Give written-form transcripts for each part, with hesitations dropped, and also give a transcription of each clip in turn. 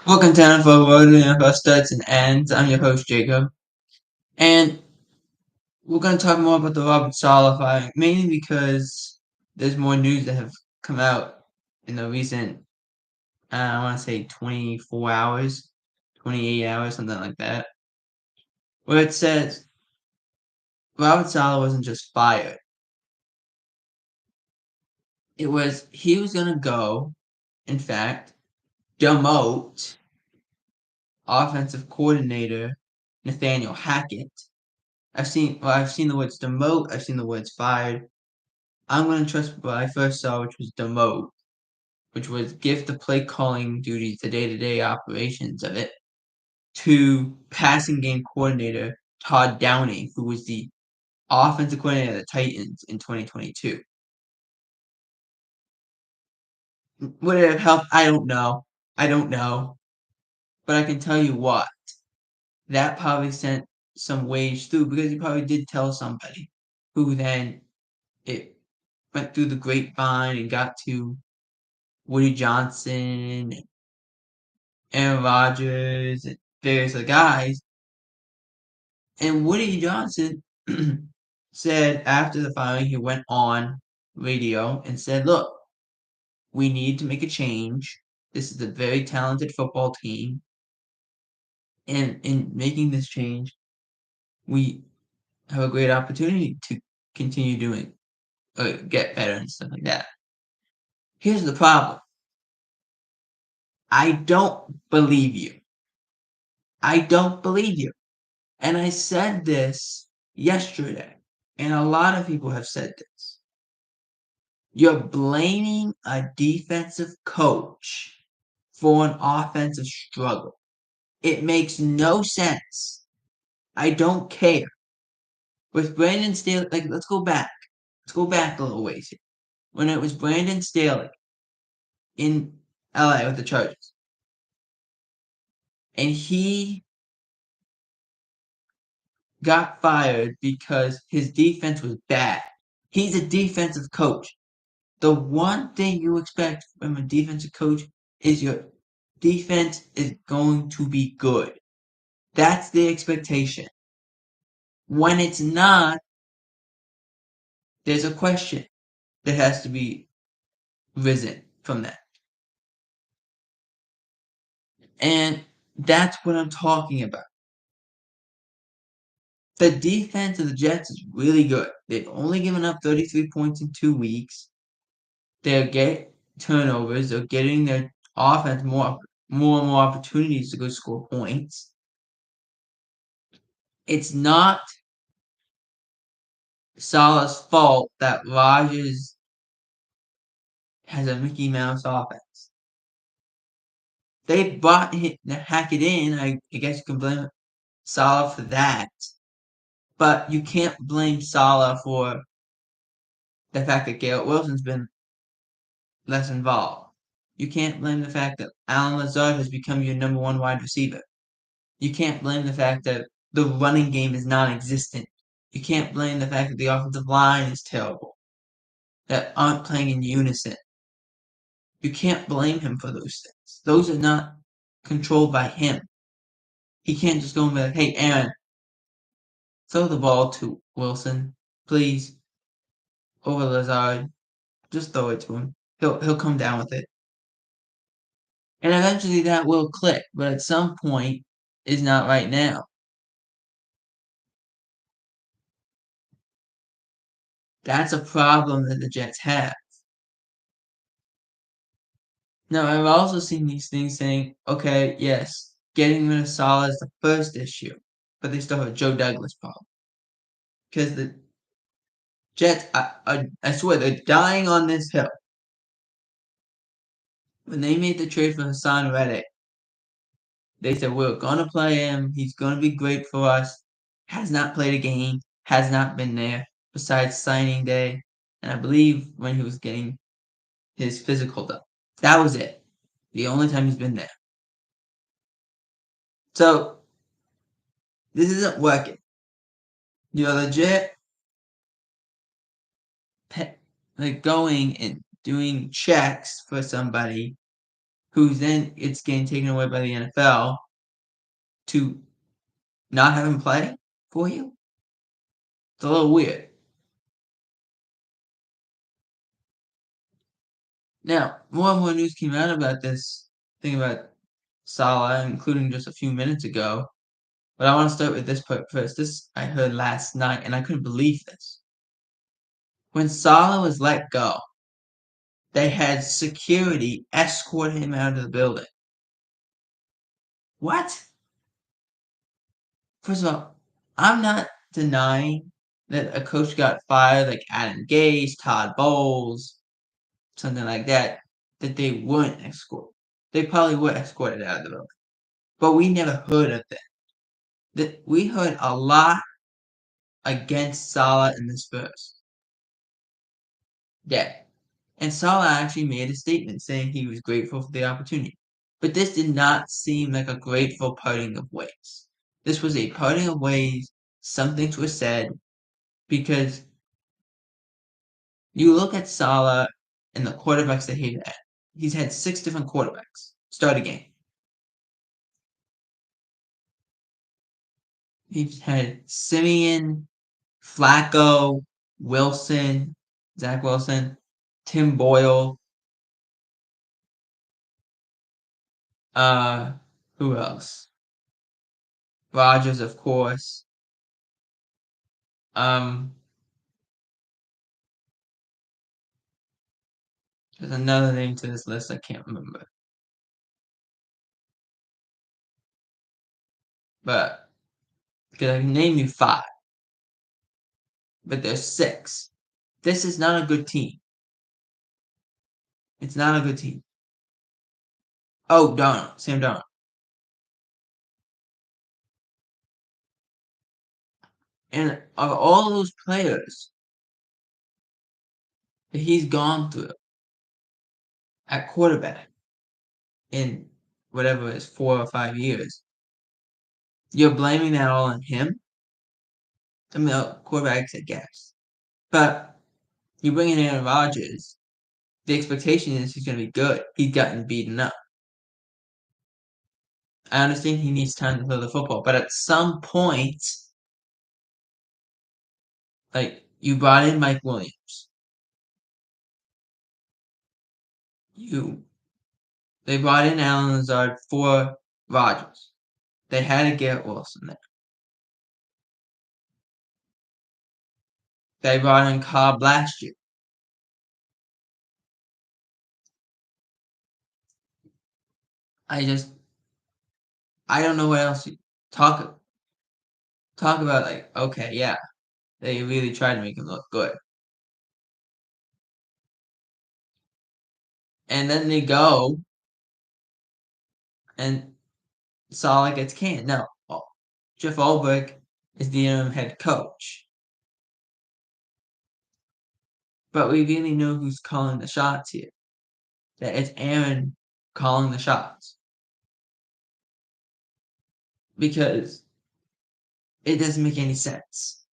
Welcome to for Road to the NFL Starts and Ends. I'm your host, Jacob. And we're going to talk more about the Robert Saleh firing, mainly because there's more news that have come out in the recent, I want to say 24 hours, 28 hours, something like that, where it says Robert Saleh wasn't just fired. He was going to go, in fact, demote offensive coordinator Nathaniel Hackett. I've seen the words demote, I've seen the words fired. I'm going to trust what I first saw, which was demote, which was give the play calling duties, the day-to-day operations of it, to passing game coordinator Todd Downing, who was the offensive coordinator of the Titans in 2022. Would it have helped? I don't know. But I can tell you what, that probably sent some waves through because he probably did tell somebody who then it went through the grapevine and got to Woody Johnson, Aaron Rodgers, and various other guys. And Woody Johnson said after the firing, he went on radio and said, "Look, we need to make a change. This is a very talented football team. And in making this change, we have a great opportunity to continue doing, get better and stuff like that." Here's the problem. I don't believe you. I don't believe you. And I said this yesterday, and a lot of people have said this. You're blaming a defensive coach for an offensive struggle. It makes no sense. I don't care. With Brandon Staley, let's go back. Let's go back a little ways here. When it was Brandon Staley in LA with the Chargers, and he got fired because his defense was bad. He's a defensive coach. The one thing you expect from a defensive coach is your defense is going to be good. That's the expectation. When it's not, there's a question that has to be risen from that. And that's what I'm talking about. The defense of the Jets is really good. They've only given up 33 points in 2 weeks. They're getting turnovers. They're getting their offense more and more opportunities to go score points. It's not Saleh's fault that Rodgers has a Mickey Mouse offense. They brought Hackett in. I guess you can blame Saleh for that. But you can't blame Saleh for the fact that Garrett Wilson's been less involved. You can't blame the fact that Allen Lazard has become your number one wide receiver. You can't blame the fact that the running game is non-existent. You can't blame the fact that the offensive line is terrible, that aren't playing in unison. You can't blame him for those things. Those are not controlled by him. He can't just go and be like, "Hey, Aaron, throw the ball to Wilson, please, over Lazard. Just throw it to him. He'll come down with it." And eventually that will click, but at some point, is not right now. That's a problem that the Jets have. Now, I've also seen these things saying, okay, yes, getting rid of Saleh is the first issue, but they still have a Joe Douglas problem. Because the Jets, I swear, they're dying on this hill. When they made the trade for Hassan Reddick, they said, we're going to play him. He's going to be great for us. Has not played a game, has not been there besides signing day. And I believe when he was getting his physical done. That was it. The only time he's been there. So, this isn't working. You're legit going and doing checks for somebody who's then it's getting taken away by the NFL to not have him play for you? It's a little weird. Now, more and more news came out about this thing about Saleh, including just a few minutes ago. But I want to start with this part first. This I heard last night, and I couldn't believe this. When Saleh was let go, they had security escort him out of the building. What? First of all, I'm not denying that a coach got fired, like Adam Gase, Todd Bowles, something like that, that they weren't escorted. They probably were escorted out of the building. But we never heard of that. We heard a lot against Saleh in the Spurs. Yeah. And Saleh actually made a statement saying he was grateful for the opportunity. But this did not seem like a grateful parting of ways. This was a parting of ways. Some things were said because you look at Saleh and the quarterbacks that he's had. He's had 6 different quarterbacks start a game. He's had Simeon, Flacco, Wilson, Zach Wilson, Tim Boyle, uh, who else? Rodgers, of course. Um, there's another name to this list I can't remember. But because I can name you 5, but there's 6. This is not a good team. It's not a good team. Oh, Darnold, Sam Darnold. And of all those players that he's gone through at quarterback in whatever it is, 4 or 5 years, you're blaming that all on him? I mean, quarterbacks, I guess. But you bring in Aaron Rodgers, the expectation is he's going to be good. He's gotten beaten up. I understand he needs time to throw the football, but at some point, like, you brought in Mike Williams. They brought in Allen Lazard for Rodgers. They had to get Wilson there. They brought in Cobb last year. I don't know what else you talk about. Like, okay, yeah, they really tried to make him look good, and then they go and Saleh gets canned. No, Jeff Ulbrich is the interim head coach, but we really know who's calling the shots here. That it's Aaron calling the shots because it doesn't make any sense.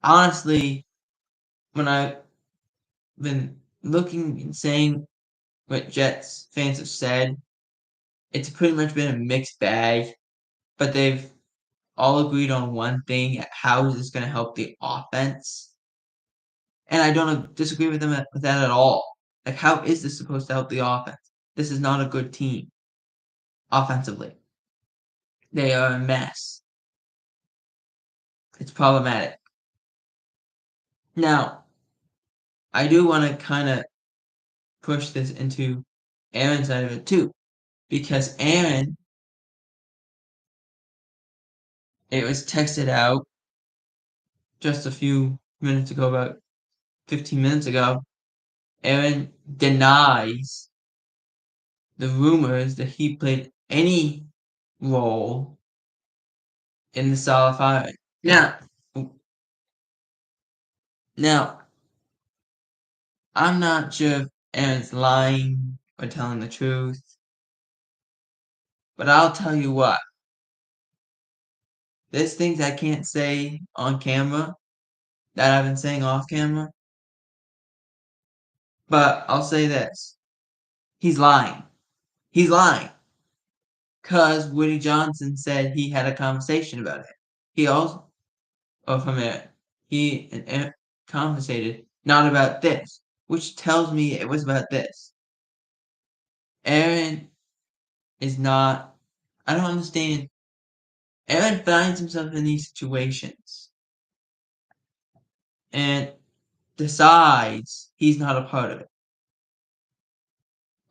Honestly, when I've been looking and saying what Jets fans have said, it's pretty much been a mixed bag, but they've all agreed on one thing: how is this going to help the offense? And I don't disagree with them with that at all. Like, how is this supposed to help the offense? This is not a good team offensively. They are a mess. It's problematic. Now, I do want to kind of push this into Aaron's side of it too, because Aaron, it was texted out just a few minutes ago, about 15 minutes ago. Aaron denies the rumors that he played any role in the Saleh firing. Now, I'm not sure if Aaron's lying or telling the truth, but I'll tell you what. There's things I can't say on camera that I've been saying off camera, but I'll say this. He's lying. He's lying. Because Woody Johnson said he had a conversation about it. He also, or from it, he and Aaron conversated not about this, which tells me it was about this. Aaron is not, I don't understand. Aaron finds himself in these situations and decides he's not a part of it.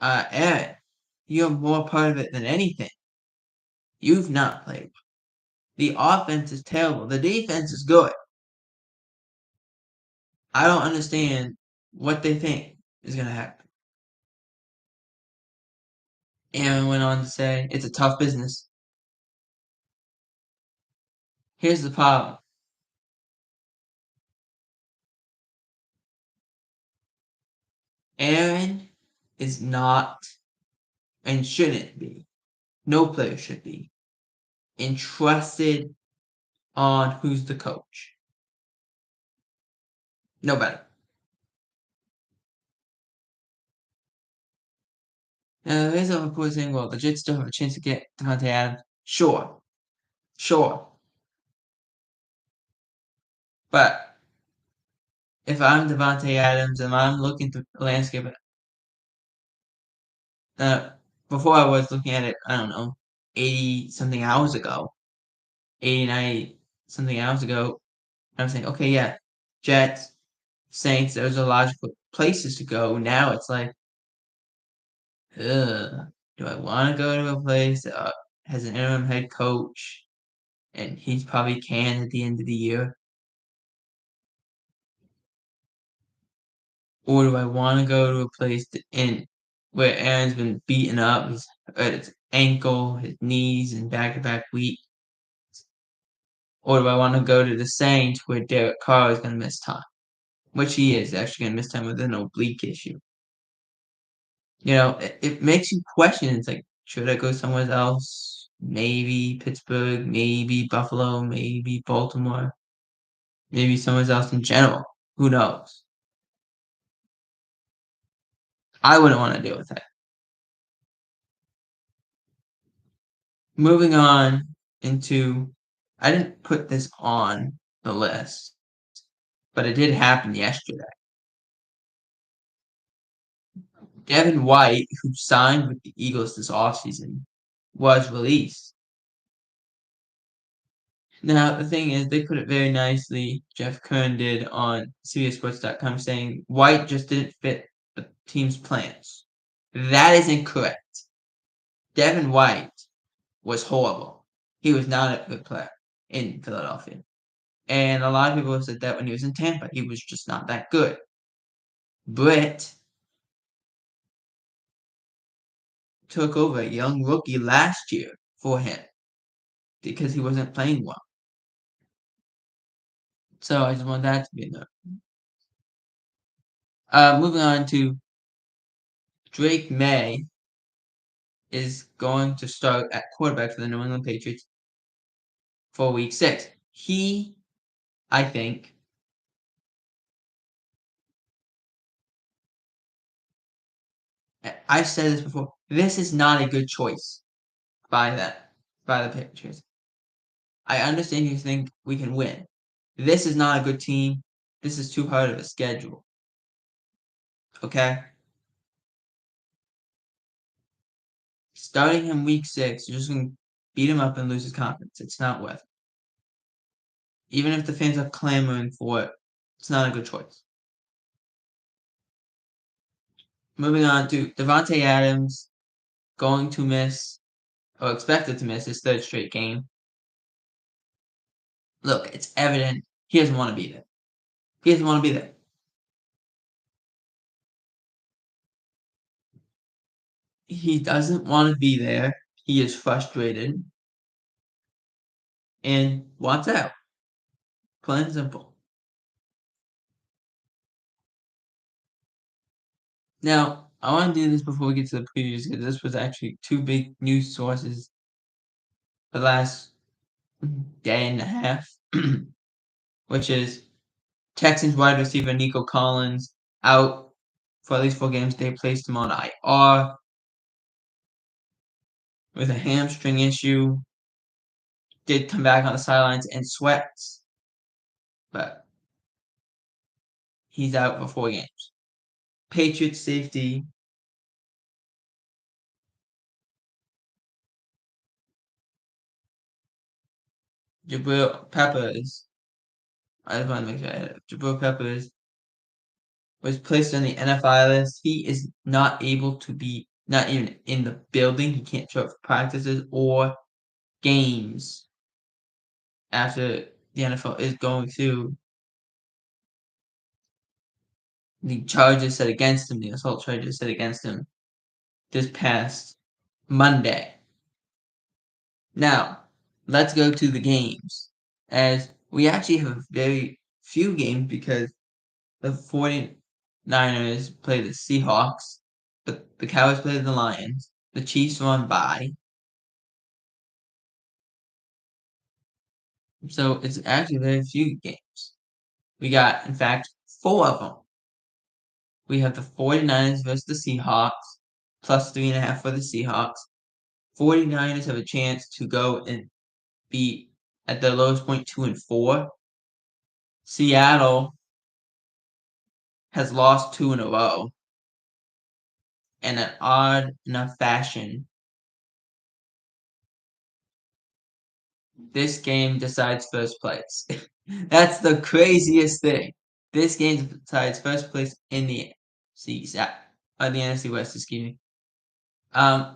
Aaron, you're more part of it than anything. You've not played. The offense is terrible. The defense is good. I don't understand what they think is going to happen. Aaron went on to say, it's a tough business. Here's the problem. Aaron is not and shouldn't be, no player should be, entrusted on who's the coach. Nobody. Now, there's a report saying, well, the Jets still have a chance to get Devontae Adams. Sure. Sure. But if I'm Devontae Adams and I'm looking through the landscape, uh, before I was looking at it, I don't know, 80 something hours ago, 89 something hours ago, I was saying, okay, yeah, Jets, Saints, those are logical places to go. Now it's like, ugh, do I want to go to a place that has an interim head coach and he's probably canned at the end of the year? Or do I want to go to a place where Aaron's been beaten up, his at his ankle, his knees, and back-to-back week? Or do I want to go to the Saints where Derek Carr is going to miss time? Which he is actually going to miss time with an oblique issue. You know, it makes you question. It's like, should I go somewhere else? Maybe Pittsburgh, maybe Buffalo, maybe Baltimore, maybe somewhere else in general. Who knows? I wouldn't want to deal with that. Moving on into, I didn't put this on the list, but it did happen yesterday. Devin White, who signed with the Eagles this offseason, was released. Now, the thing is, they put it very nicely, Jeff Kern did on CBSSports.com, saying White just didn't fit the team's plans. That is incorrect. Devin White was horrible. He was not a good player in Philadelphia. And a lot of people have said that when he was in Tampa, he was just not that good. Britt took over a young rookie last year for him because he wasn't playing well. So I just want that to be known. Moving on to Drake Maye is going to start at quarterback for the New England Patriots for Week 6. He, I think, I've said this before, this is not a good choice by the Patriots. I understand you think we can win. This is not a good team. This is too hard of a schedule. Okay? Starting him Week 6, you're just going to beat him up and lose his confidence. It's not worth it. Even if the fans are clamoring for it, it's not a good choice. Moving on to Devontae Adams, going to miss, or expected to miss, his third straight game. Look, it's evident he doesn't want to be there. He doesn't want to be there. He doesn't want to be there. He is frustrated and wants out. Plain and simple. Now, I want to do this before we get to the previews because this was actually two big news sources the last day and a half, which is Texans wide receiver Nico Collins out for at least 4 games. They placed him on IR with a hamstring issue. Did come back on the sidelines and sweats, but he's out for 4 games. Patriots safety Jabril Peppers. I just want to make sure Jabril Peppers was placed on the NFI list. He is not able to be not even in the building. He can't show up for practices or games after the NFL is going through the charges set against him, the assault charges set against him this past Monday. Now, let's go to the games, as we actually have very few games because the 49ers play the Seahawks, the Cowboys play the Lions, the Chiefs are on bye. So it's actually very few games. We got, in fact, 4 of them. We have the 49ers versus the Seahawks, plus 3.5 for the Seahawks. 49ers have a chance to go and be at their lowest point 2-4. Seattle has lost 2 in a row in an odd enough fashion. This game decides first place. That's the craziest thing. This game decides first place in the NFC West, excuse me. I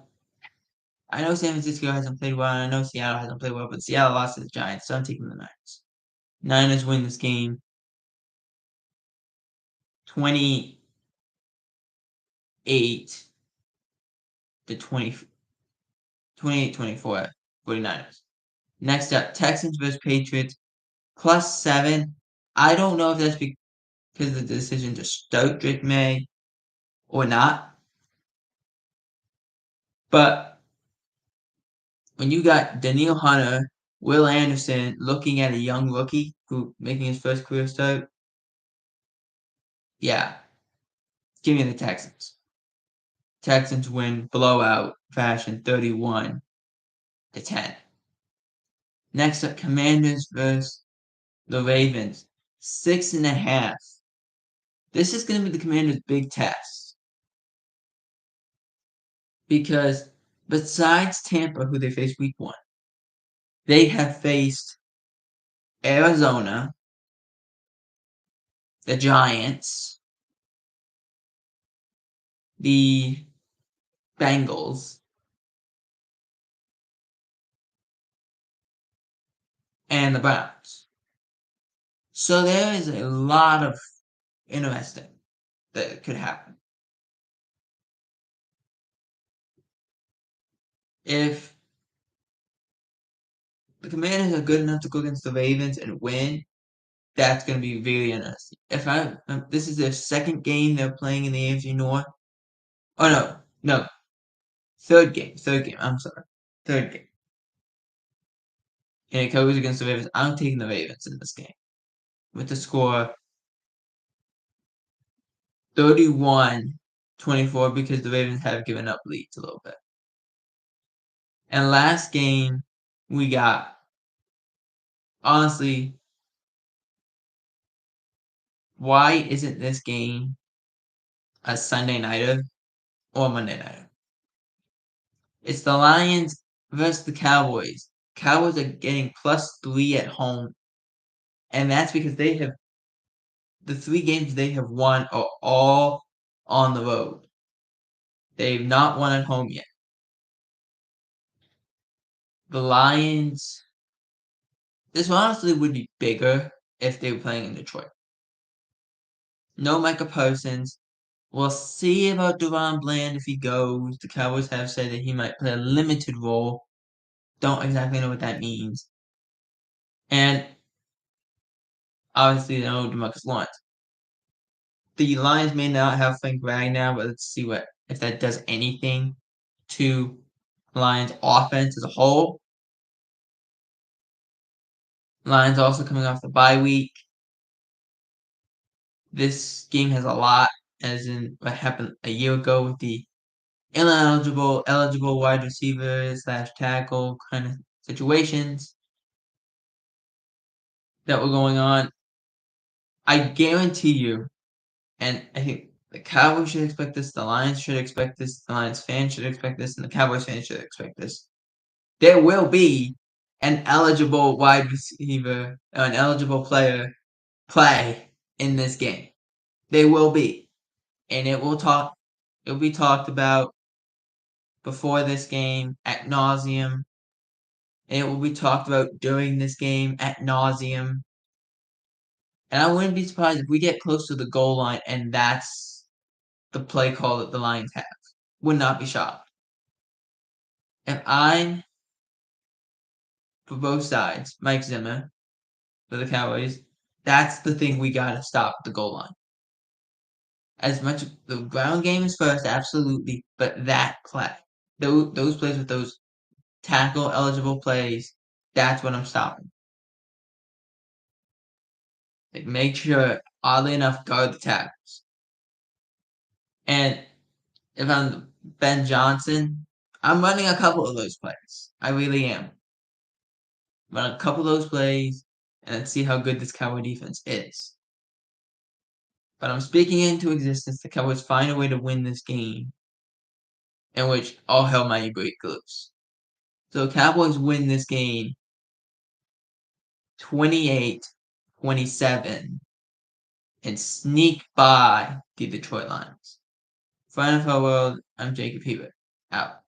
know San Francisco hasn't played well, and I know Seattle hasn't played well, but Seattle lost to the Giants, so I'm taking the Niners. Niners win this game 28 to 28-24, 49ers. Next up, Texans versus Patriots, plus 7. I don't know if that's because of the decision to start Drake May or not, but when you got Daniil Hunter, Will Anderson looking at a young rookie who making his first career start, yeah, give me the Texans. Texans win blowout fashion 31-10. Next up, Commanders versus the Ravens, 6.5. This is going to be the Commanders' big test because besides Tampa, who they faced week 1, they have faced Arizona, the Giants, the Bengals, and the Browns. So there is a lot of interesting that could happen. If the Commanders are good enough to go against the Ravens and win, that's going to be really interesting. This is their second game they're playing in the AFC North. Oh no, third game. I'm sorry, third game. And it goes against the Ravens. I'm taking the Ravens in this game with the score 31-24 because the Ravens have given up leads a little bit. And last game we got, honestly, why isn't this game a Sunday nighter or Monday nighter? It's the Lions versus the Cowboys. Cowboys are getting +3 at home, and that's because they have the 3 games they have won are all on the road. They've not won at home yet. The Lions, this honestly would be bigger if they were playing in Detroit. No Micah Parsons. We'll see about Duron Bland if he goes. The Cowboys have said that he might play a limited role. Don't exactly know what that means. And obviously, no DeMarcus Lawrence. The Lions may not have Frank Ragnow, but let's see if that does anything to Lions offense as a whole. Lions also coming off the bye week. This game has a lot as in what happened a year ago with the eligible wide receiver slash tackle kind of situations that were going on. I guarantee you, and I think the Cowboys should expect this, the Lions should expect this, the Lions fans should expect this, and the Cowboys fans should expect this. There will be an eligible wide receiver, an eligible player play in this game. There will be. And it'll be talked about before this game at nauseum. And it will be talked about during this game at nauseum. And I wouldn't be surprised if we get close to the goal line and that's the play call that the Lions have. Would not be shocked. If I'm for both sides, Mike Zimmer for the Cowboys, that's the thing we gotta stop at the goal line. As much the ground game is first, absolutely, but that play, those plays with those tackle eligible plays, that's what I'm stopping. Like make sure, oddly enough, guard the tackles. And if I'm Ben Johnson, I'm running a couple of those plays. I really am. Run a couple of those plays and then see how good this Cowboy defense is. But I'm speaking into existence. The Cowboys find a way to win this game, in which all hell might break loose. So Cowboys win this game 28-27 and sneak by the Detroit Lions. For NFL World, I'm Jacob Hebert. Out.